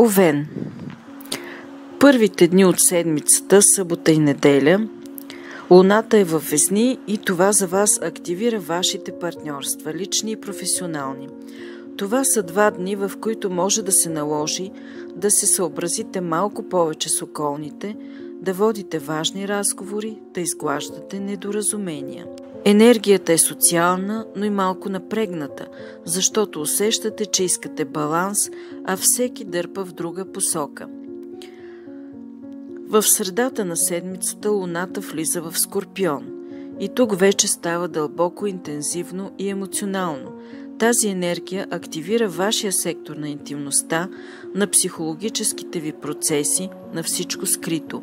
Овен. Първите дни от седмицата, събота и неделя, Луната е във Везни и това за вас активира вашите партньорства, лични и професионални. Това са 2 дни, в които може да се наложи да се съобразите малко повече с околните, да водите важни разговори, да изглаждате недоразумения. Енергията е социална, но и малко напрегната, защото усещате, че искате баланс, а всеки дърпа в друга посока. В средата на седмицата Луната влиза в Скорпион и тук вече става дълбоко, интензивно и емоционално. Тази енергия активира вашия сектор на интимността, на психологическите ви процеси, на всичко скрито.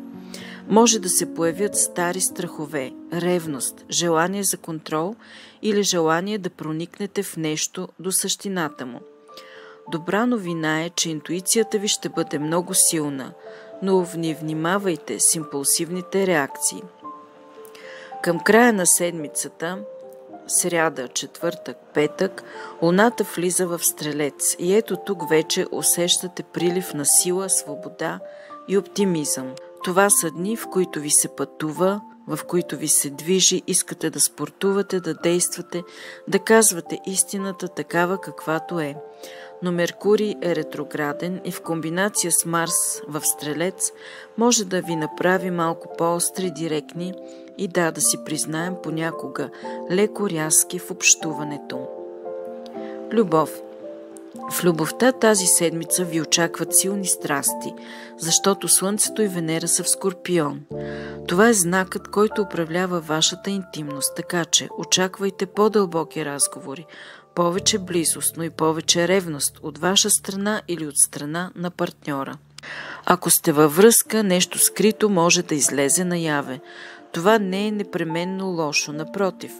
Може да се появят стари страхове, ревност, желание за контрол или желание да проникнете в нещо до същината му. Добра новина е, че интуицията ви ще бъде много силна, но не внимавайте с импулсивните реакции. Към края на седмицата, сряда, четвъртък, петък, Луната влиза в Стрелец и ето тук вече усещате прилив на сила, свобода и оптимизъм. Това са дни, в които ви се пътува, в които ви се движи, искате да спортувате, да действате, да казвате истината такава каквато е. Но Меркурий е ретрограден и в комбинация с Марс в Стрелец може да ви направи малко по-остри, директни и да си признаем понякога леко рязки в общуването. Любов. В любовта тази седмица ви очакват силни страсти, защото Слънцето и Венера са в Скорпион. Това е знакът, който управлява вашата интимност, така че очаквайте по-дълбоки разговори, повече близост, но и повече ревност от ваша страна или от страна на партньора. Ако сте във връзка, нещо скрито може да излезе наяве. Това не е непременно лошо, напротив.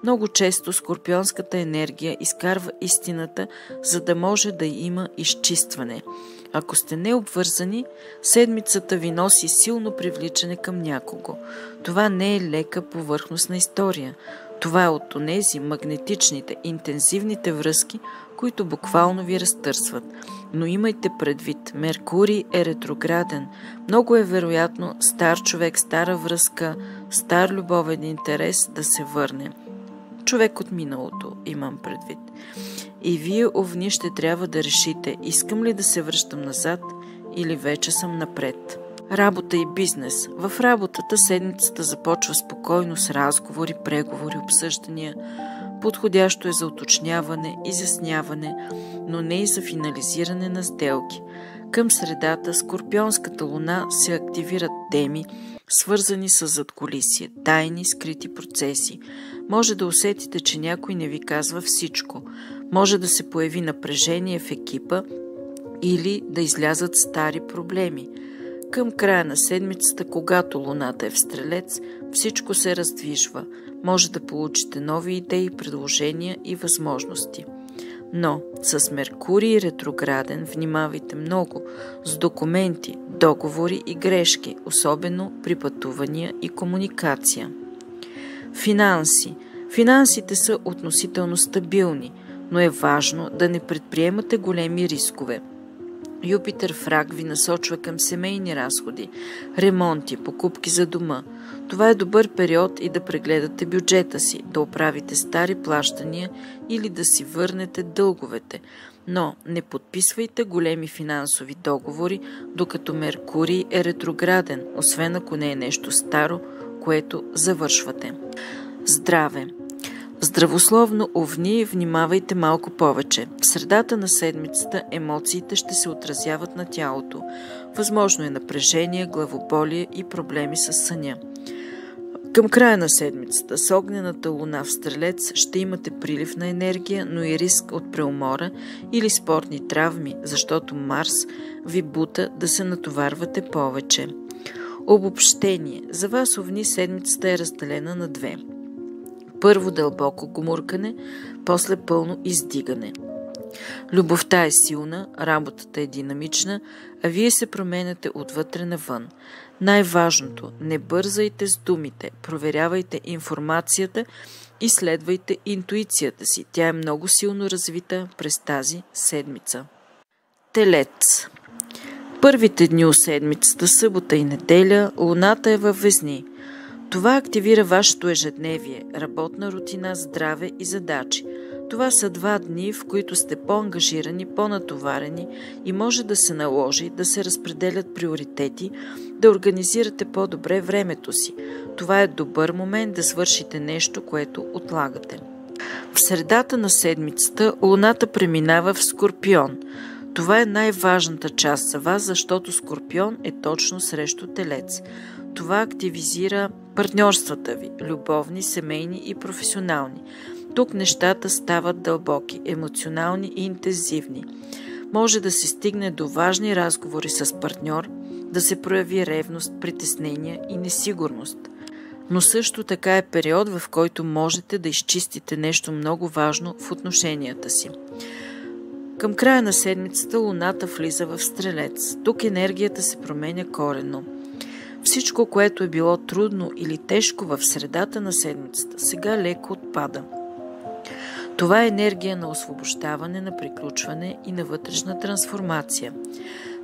Много често скорпионската енергия изкарва истината, за да може да има изчистване. Ако сте необвързани, седмицата ви носи силно привличане към някого. Това не е лека повърхностна история. Това е от онези магнетичните, интензивните връзки, които буквално ви разтърсват. Но имайте предвид, Меркурий е ретрограден. Много е вероятно стар човек, стара връзка, стар любовен интерес да се върне. Човек от миналото имам предвид. И вие, овни, ще трябва да решите, искам ли да се връщам назад или вече съм напред. Работа и бизнес. В работата седмицата започва спокойно с разговори, преговори, обсъждания. Подходящо е за уточняване, изясняване, но не и за финализиране на сделки. Към средата Скорпионската луна се активират теми, свързани с задкулисие, тайни, скрити процеси. Може да усетите, че някой не ви казва всичко. Може да се появи напрежение в екипа или да излязат стари проблеми. Към края на седмицата, когато Луната е в Стрелец, всичко се раздвижва. Може да получите нови идеи, предложения и възможности. Но с Меркурий ретрограден внимавайте много с документи, договори и грешки, особено при пътувания и комуникация. Финанси. Финансите са относително стабилни, но е важно да не предприемате големи рискове. Юпитер в Рак ви насочва към семейни разходи, ремонти, покупки за дома. Това е добър период и да прегледате бюджета си, да оправите стари плащания или да си върнете дълговете. Но не подписвайте големи финансови договори, докато Меркурий е ретрограден, освен ако не е нещо старо, което завършвате. Здраве. Здравословно, овни, внимавайте малко повече. В средата на седмицата емоциите ще се отразяват на тялото. Възможно е напрежение, главоболие и проблеми с съня. Към края на седмицата с огнената луна в Стрелец ще имате прилив на енергия, но и риск от преумора или спортни травми, защото Марс ви бута да се натоварвате повече. Обобщение. За вас, овни, седмицата е разделена на 2. Първо дълбоко гмуркане, после пълно издигане. Любовта е силна, работата е динамична, а вие се променяте отвътре навън. Най-важното – не бързайте с думите, проверявайте информацията и следвайте интуицията си. Тя е много силно развита през тази седмица. Телец. Първите дни от седмицата, събота и неделя, Луната е във Везни. Това активира вашето ежедневие, работна рутина, здраве и задачи. Това са 2 дни, в които сте по-ангажирани, по-натоварени и може да се наложи да се разпределят приоритети, да организирате по-добре времето си. Това е добър момент да свършите нещо, което отлагате. В средата на седмицата Луната преминава в Скорпион. Това е най-важната част за вас, защото Скорпион е точно срещу Телец. Това активизира партньорствата ви – любовни, семейни и професионални. Тук нещата стават дълбоки, емоционални и интензивни. Може да се стигне до важни разговори с партньор, да се прояви ревност, притеснения и несигурност. Но също така е период, в който можете да изчистите нещо много важно в отношенията си. Към края на седмицата Луната влиза в Стрелец. Тук енергията се променя коренно. Всичко, което е било трудно или тежко в средата на седмицата, сега леко отпада. Това е енергия на освобождаване, на приключване и на вътрешна трансформация.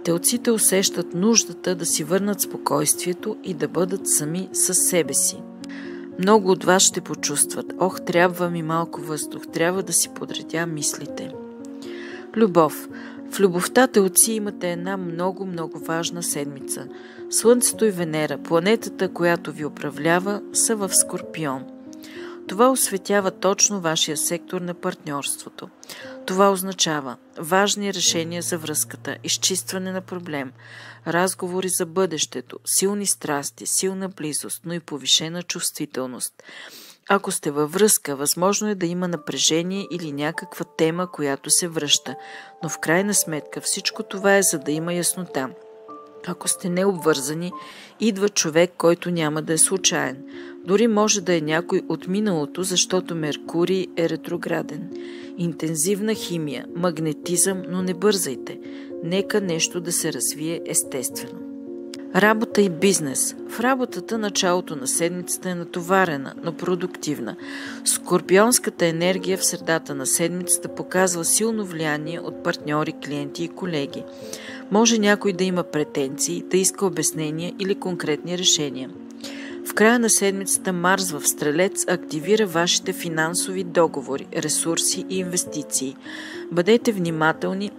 Телците усещат нуждата да си върнат спокойствието и да бъдат сами със себе си. Много от вас ще почувстват: ох, трябва ми малко въздух, трябва да си подредя мислите. Любов. В любовта, телци, имате една много важна седмица. Слънцето и Венера, планетата, която ви управлява, са в Скорпион. Това осветява точно вашия сектор на партньорството. Това означава важни решения за връзката, изчистване на проблем, разговори за бъдещето, силни страсти, силна близост, но и повишена чувствителност. Ако сте във връзка, възможно е да има напрежение или някаква тема, която се връща, но в крайна сметка всичко това е за да има яснота. Ако сте необвързани, идва човек, който няма да е случайен. Дори може да е някой от миналото, защото Меркурий е ретрограден. Интензивна химия, магнетизъм, но не бързайте. Нека нещо да се развие естествено. Работа и бизнес. В работата началото на седмицата е натоварена, но продуктивна. Скорпионската енергия в средата на седмицата показва силно влияние от партньори, клиенти и колеги. Може някой да има претенции, да иска обяснения или конкретни решения. В края на седмицата Марс в Стрелец активира вашите финансови договори, ресурси и инвестиции. Бъдете внимателни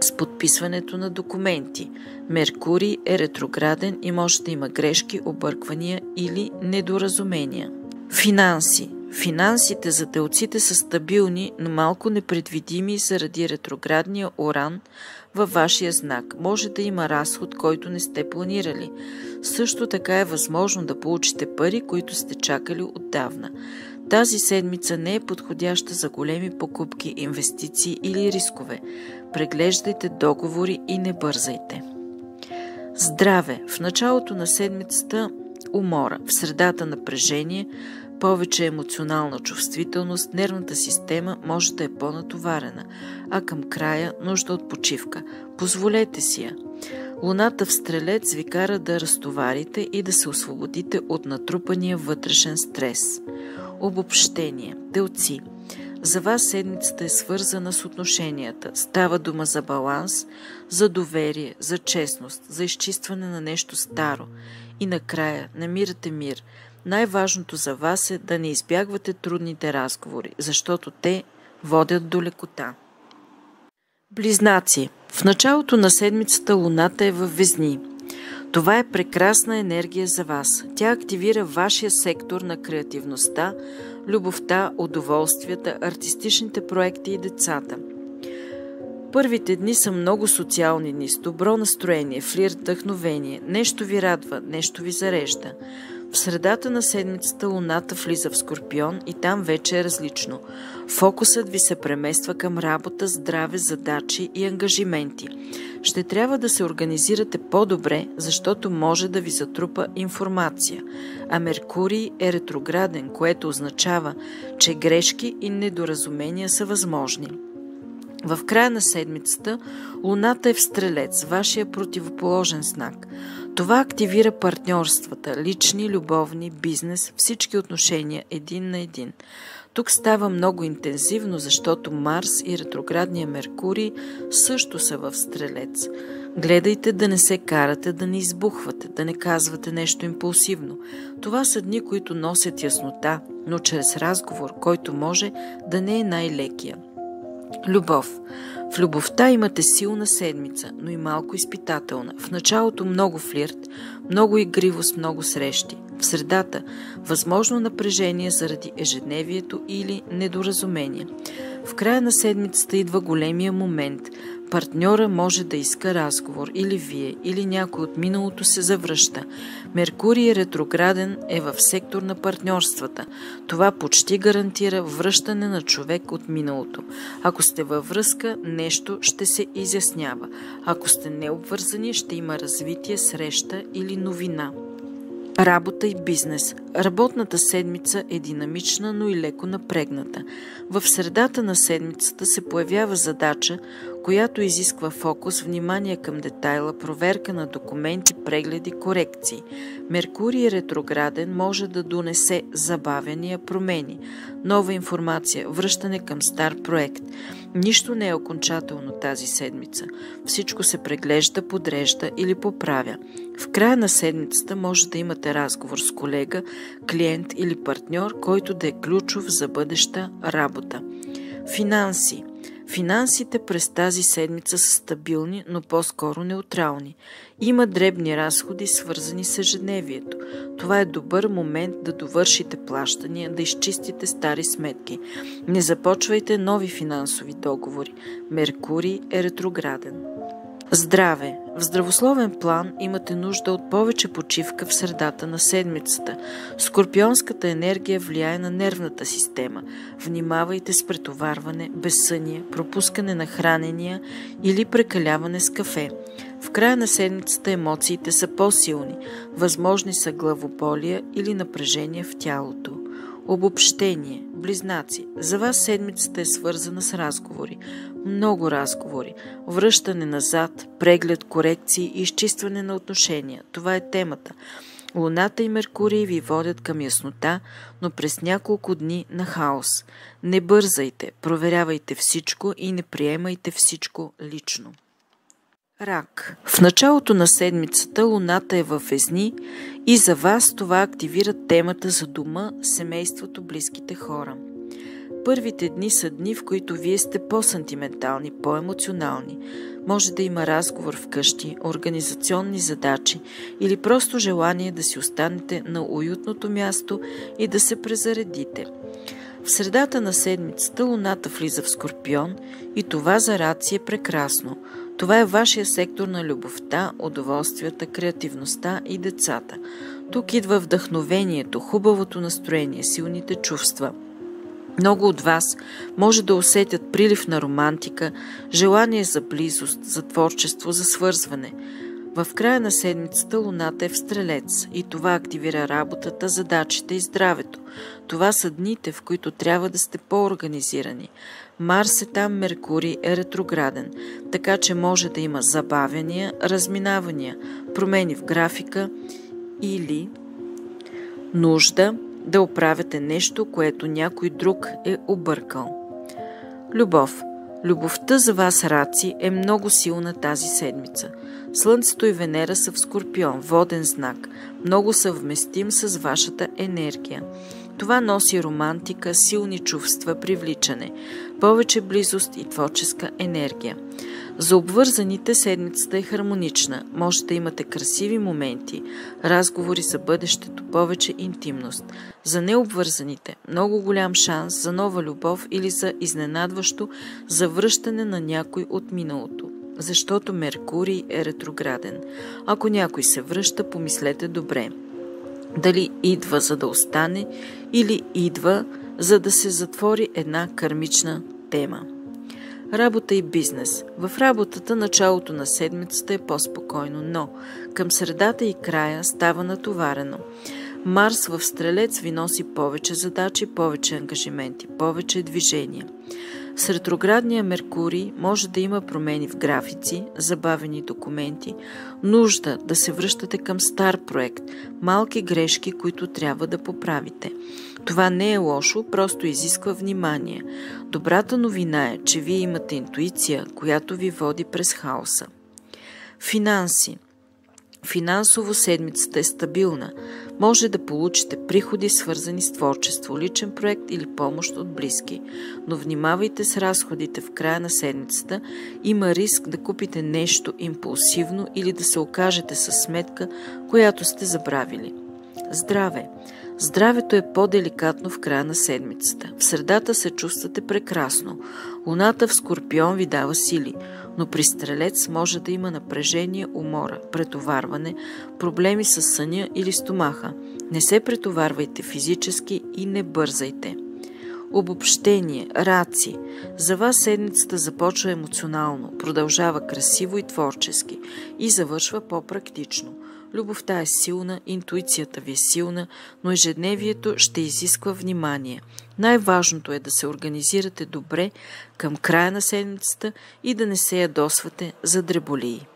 с подписването на документи. Меркурий е ретрограден и може да има грешки, обърквания или недоразумения. Финанси. Финансите за телците са стабилни, но малко непредвидими заради ретроградния Уран във вашия знак. Може да има разход, който не сте планирали. Също така е възможно да получите пари, които сте чакали отдавна. Тази седмица не е подходяща за големи покупки, инвестиции или рискове. Преглеждайте договори и не бързайте. Здраве. В началото на седмицата умора, в средата напрежение, повече емоционална чувствителност, нервната система може да е по-натоварена, а към края нужда от почивка. Позволете си я. Луната в Стрелец ви кара да разтоварите и да се освободите от натрупания вътрешен стрес. Обобщение. Телци. За вас седмицата е свързана с отношенията. Става дума за баланс, за доверие, за честност, за изчистване на нещо старо. И накрая намирате мир. Най-важното за вас е да не избягвате трудните разговори, защото те водят до лекота. Близнаци. В началото на седмицата Луната е във Везни. Това е прекрасна енергия за вас. Тя активира вашия сектор на креативността, любовта, удоволствията, артистичните проекти и децата. Първите дни са много социални дни, с добро настроение, флирт, вдъхновение. Нещо ви радва, нещо ви зарежда. В средата на седмицата Луната влиза в Скорпион и там вече е различно. Фокусът ви се премества към работа, здраве, задачи и ангажименти. Ще трябва да се организирате по-добре, защото може да ви затрупа информация. А Меркурий е ретрограден, което означава, че грешки и недоразумения са възможни. В края на седмицата Луната е в Стрелец, вашия противоположен знак. Това активира партньорствата, лични, любовни, бизнес, всички отношения един на един. Тук става много интензивно, защото Марс и ретроградния Меркурий също са в Стрелец. Гледайте да не се карате, да не избухвате, да не казвате нещо импулсивно. Това са дни, които носят яснота, но чрез разговор, който може да не е най-лекия. Любов. В любовта имате силна седмица, но и малко изпитателна. В началото много флирт, много игривост, много срещи. В средата възможно напрежение заради ежедневието или недоразумение. В края на седмицата идва големия момент. Партньора може да иска разговор, или вие, или някой от миналото се завръща. Меркурий ретрограден е в сектор на партньорствата. Това почти гарантира връщане на човек от миналото. Ако сте във връзка, нещо ще се изяснява. Ако сте необвързани, ще има развитие, среща или новина. Работа и бизнес. Работната седмица е динамична, но и леко напрегната. В средата на седмицата се появява задача, която изисква фокус, внимание към детайла, проверка на документи, прегледи, корекции. Меркурий ретрограден може да донесе забавяния, промени, нова информация, връщане към стар проект. Нищо не е окончателно тази седмица. Всичко се преглежда, подрежда или поправя. В края на седмицата може да имате разговор с колега, клиент или партньор, който да е ключов за бъдеща работа. Финанси. Финансите през тази седмица са стабилни, но по-скоро неутрални. Има дребни разходи, свързани с ежедневието. Това е добър момент да довършите плащания, да изчистите стари сметки. Не започвайте нови финансови договори. Меркурий е ретрограден. Здраве. В здравословен план имате нужда от повече почивка в средата на седмицата. Скорпионската енергия влияе на нервната система. Внимавайте с претоварване, безсъние, пропускане на хранения или прекаляване с кафе. В края на седмицата емоциите са по-силни. Възможни са главоболия или напрежение в тялото. Обобщение. Близнаци. За вас седмицата е свързана с разговори. Много разговори. Връщане назад, преглед, корекции и изчистване на отношения. Това е темата. Луната и Меркурий ви водят към яснота, но през няколко дни на хаос. Не бързайте, проверявайте всичко и не приемайте всичко лично. Рак. В началото на седмицата Луната е във Везни и за вас това активира темата за дома, семейството, близките хора. Първите дни са дни, в които вие сте по-сантиментални, по-емоционални. Може да има разговор вкъщи, организационни задачи или просто желание да си останете на уютното място и да се презаредите. В средата на седмицата Луната влиза в Скорпион и това за рак си е прекрасно. Това е вашия сектор на любовта, удоволствията, креативността и децата. Тук идва вдъхновението, хубавото настроение, силните чувства. Много от вас може да усетят прилив на романтика, желание за близост, за творчество, за свързване. В края на седмицата Луната е в Стрелец и това активира работата, задачите и здравето. Това са дните, в които трябва да сте по-организирани. Марс е там, Меркурий е ретрограден, така че може да има забавяния, разминавания, промени в графика или нужда да оправяте нещо, което някой друг е объркал. Любов. Любовта за вас, раци, е много силна тази седмица. Слънцето и Венера са в Скорпион, воден знак, много съвместим с вашата енергия. Това носи романтика, силни чувства, привличане, повече близост и творческа енергия. За обвързаните седмицата е хармонична, може да имате красиви моменти, разговори за бъдещето, повече интимност. За необвързаните много голям шанс за нова любов или за изненадващо завръщане на някой от миналото, защото Меркурий е ретрограден. Ако някой се връща, помислете добре. Дали идва за да остане или идва за да се затвори една кармична тема. Работа и бизнес. В работата началото на седмицата е по-спокойно, но към средата и края става натоварено. Марс в Стрелец ви носи повече задачи, повече ангажименти, повече движения. С ретроградния Меркурий може да има промени в графици, забавени документи, нужда да се връщате към стар проект, малки грешки, които трябва да поправите. Това не е лошо, просто изисква внимание. Добрата новина е, че вие имате интуиция, която ви води през хаоса. Финанси. Финансово седмицата е стабилна. Може да получите приходи, свързани с творчество, личен проект или помощ от близки. Но внимавайте с разходите в края на седмицата. Има риск да купите нещо импулсивно или да се окажете със сметка, която сте забравили. Здраве. Здравето е по-деликатно в края на седмицата. В средата се чувствате прекрасно. Луната в Скорпион ви дава сили, но при Стрелец може да има напрежение, умора, претоварване, проблеми с съня или стомаха. Не се претоварвайте физически и не бързайте. Обобщение, раци. За вас седмицата започва емоционално, продължава красиво и творчески и завършва по-практично. Любовта е силна, интуицията ви е силна, но ежедневието ще изисква внимание. Най-важното е да се организирате добре към края на седмицата и да не се ядосвате за дреболии.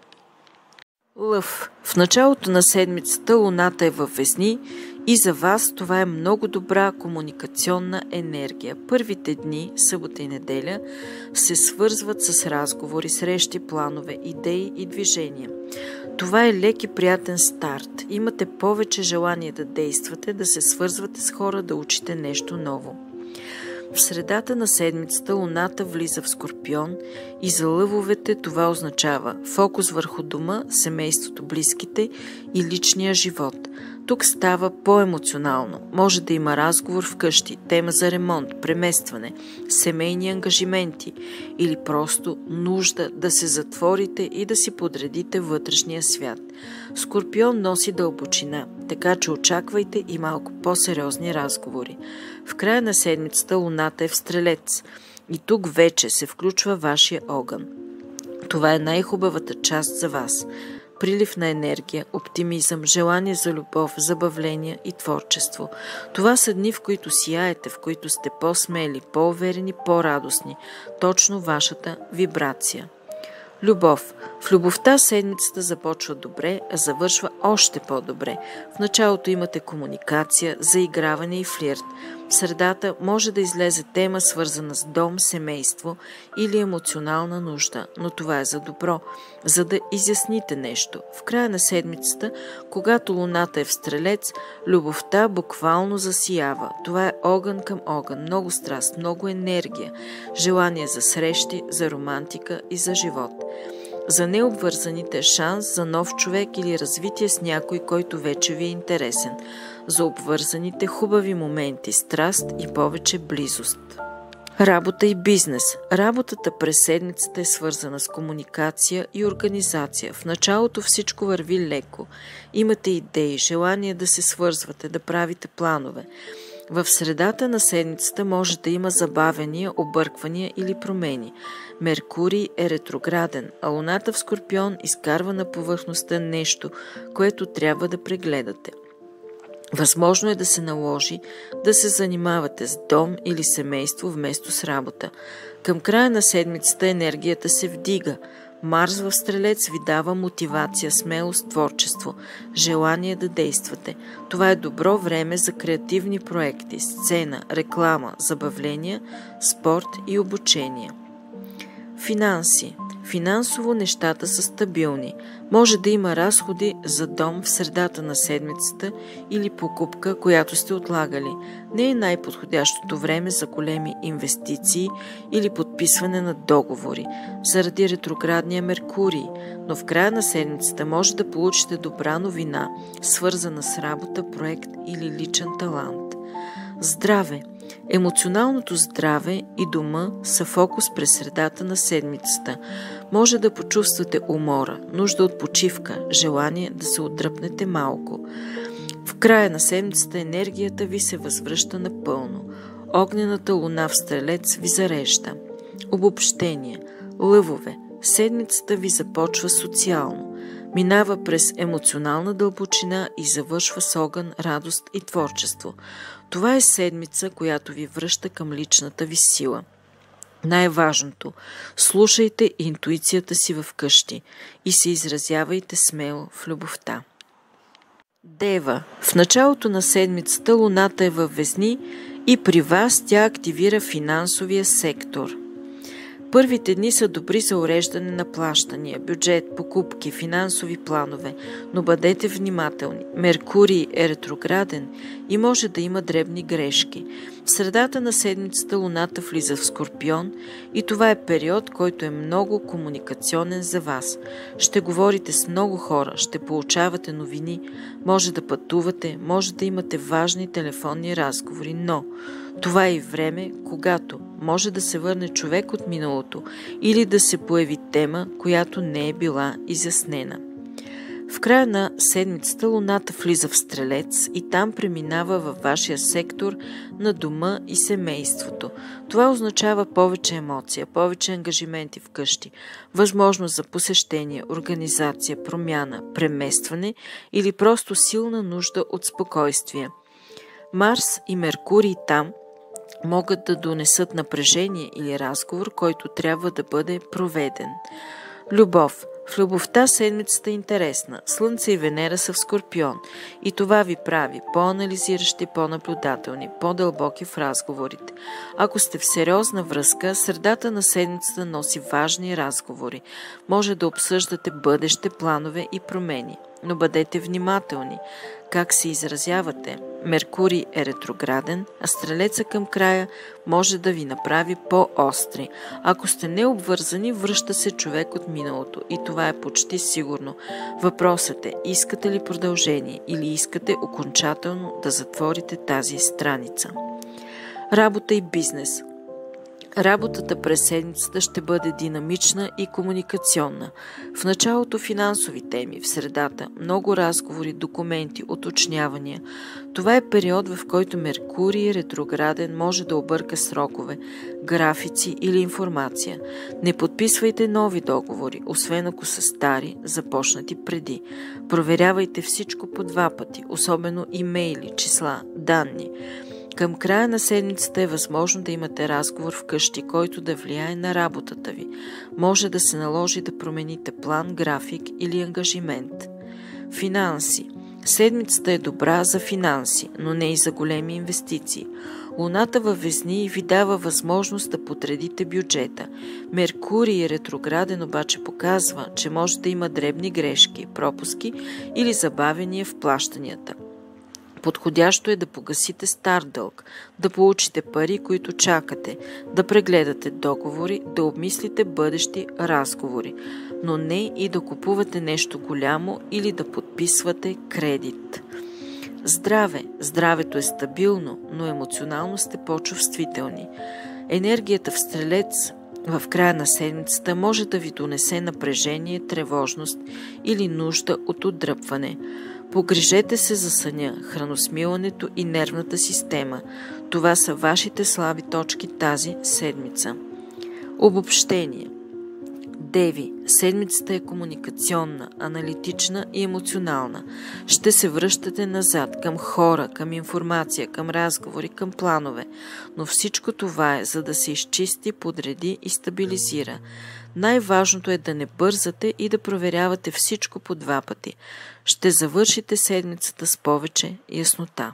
Лъв. В началото на седмицата Луната е във Везни и за вас това е много добра комуникационна енергия. Първите дни, събота и неделя, се свързват с разговори, срещи, планове, идеи и движения. Това е лек и приятен старт. Имате повече желание да действате, да се свързвате с хора, да учите нещо ново. В средата на седмицата Луната влиза в Скорпион и за лъвовете това означава фокус върху дома, семейството, близките и личния живот. Тук става по-емоционално. Може да има разговор вкъщи, тема за ремонт, преместване, семейни ангажименти или просто нужда да се затворите и да си подредите вътрешния свят. Скорпион носи дълбочина, така че очаквайте и малко по-сериозни разговори. В края на седмицата Луната е в Стрелец и тук вече се включва вашия огън. Това е най-хубавата част за вас. Прилив на енергия, оптимизъм, желание за любов, забавления и творчество. Това са дни, в които сияете, в които сте по-смели, по-уверени, по-радостни. Точно вашата вибрация. Любов. В любовта седмицата започва добре, а завършва още по-добре. В началото имате комуникация, заиграване и флирт. В средата може да излезе тема, свързана с дом, семейство или емоционална нужда, но това е за добро, за да изясните нещо. В края на седмицата, когато Луната е в Стрелец, любовта буквално засиява. Това е огън към огън, много страст, много енергия, желание за срещи, за романтика и за живот. За необвързаните шанс за нов човек или развитие с някой, който вече ви е интересен. За обвързаните хубави моменти, страст и повече близост. Работа и бизнес. Работата през седмицата е свързана с комуникация и организация. В началото всичко върви леко. Имате идеи, желание да се свързвате, да правите планове. В средата на седмицата може да има забавения, обърквания или промени. Меркурий е ретрограден, а Луната в Скорпион изкарва на повърхността нещо, което трябва да прегледате. Възможно е да се наложи да се занимавате с дом или семейство вместо с работа. Към края на седмицата енергията се вдига. Марс в Стрелец ви дава мотивация, смелост, творчество, желание да действате. Това е добро време за креативни проекти, сцена, реклама, забавления, спорт и обучение. Финанси. Финансово нещата са стабилни. Може да има разходи за дом в средата на седмицата или покупка, която сте отлагали. Не е най-подходящото време за големи инвестиции или подписване на договори, заради ретроградния Меркурий, но в края на седмицата може да получите добра новина, свързана с работа, проект или личен талант. Здраве. Емоционалното здраве и дома са фокус през средата на седмицата. Може да почувствате умора, нужда от почивка, желание да се отдръпнете малко. В края на седмицата енергията ви се възвръща напълно. Огнената луна в Стрелец ви зарежда. Обобщение. Лъвове. Седмицата ви започва социално. Минава през емоционална дълбочина и завършва с огън, радост и творчество. Това е седмица, която ви връща към личната ви сила. Най-важното – слушайте интуицията си в къщи и се изразявайте смело в любовта. Дева. В началото на седмицата Луната е във Везни и при вас тя активира финансовия сектор. Първите дни са добри за уреждане на плащания, бюджет, покупки, финансови планове, но бъдете внимателни. Меркурий е ретрограден и може да има дребни грешки. В средата на седмицата Луната влиза в Скорпион и това е период, който е много комуникационен за вас. Ще говорите с много хора, ще получавате новини, може да пътувате, може да имате важни телефонни разговори, но това е и време, когато може да се върне човек от миналото или да се появи тема, която не е била изяснена. В края на седмицата Луната влиза в Стрелец и там преминава във вашия сектор на дома и семейството. Това означава повече емоция, повече ангажименти вкъщи, възможност за посещение, организация, промяна, преместване или просто силна нужда от спокойствие. Марс и Меркурий там могат да донесат напрежение или разговор, който трябва да бъде проведен. Любов. В любовта седмицата е интересна. Слънце и Венера са в Скорпион и това ви прави по-анализиращи, по-наблюдателни, по-дълбоки в разговорите. Ако сте в сериозна връзка, средата на седмицата носи важни разговори. Може да обсъждате бъдеще, планове и промени. Но бъдете внимателни. Как се изразявате? Меркурий е ретрограден, а Стрелеца към края може да ви направи по-остри. Ако сте необвързани, връща се човек от миналото и това е почти сигурно. Въпросът е, искате ли продължение или искате окончателно да затворите тази страница? Работа и бизнес. Работата през седмицата ще бъде динамична и комуникационна. В началото финансови теми, в средата много разговори, документи, уточнявания. Това е период, в който Меркурий ретрограден може да обърка срокове, графици или информация. Не подписвайте нови договори, освен ако са стари, започнати преди. Проверявайте всичко по 2 пъти, особено имейли, числа, данни. Към края на седмицата е възможно да имате разговор вкъщи, който да влияе на работата ви. Може да се наложи да промените план, график или ангажимент. Финанси. Седмицата е добра за финанси, но не и за големи инвестиции. Луната във Везни ви дава възможност да подредите бюджета. Меркурий ретрограден обаче показва, че може да има дребни грешки, пропуски или забавения в плащанията. Подходящо е да погасите стар дълг, да получите пари, които чакате, да прегледате договори, да обмислите бъдещи разговори, но не и да купувате нещо голямо или да подписвате кредит. Здраве. Здравето е стабилно, но емоционално сте по-чувствителни. Енергията в Стрелец в края на седмицата може да ви донесе напрежение, тревожност или нужда от отдръпване. Погрижете се за съня, храносмилането и нервната система. Това са вашите слаби точки тази седмица. Обобщение. Деви. Седмицата е комуникационна, аналитична и емоционална. Ще се връщате назад към хора, към информация, към разговори, към планове. Но всичко това е, за да се изчисти, подреди и стабилизира. Най-важното е да не бързате и да проверявате всичко по 2 пъти. Ще завършите седмицата с повече яснота.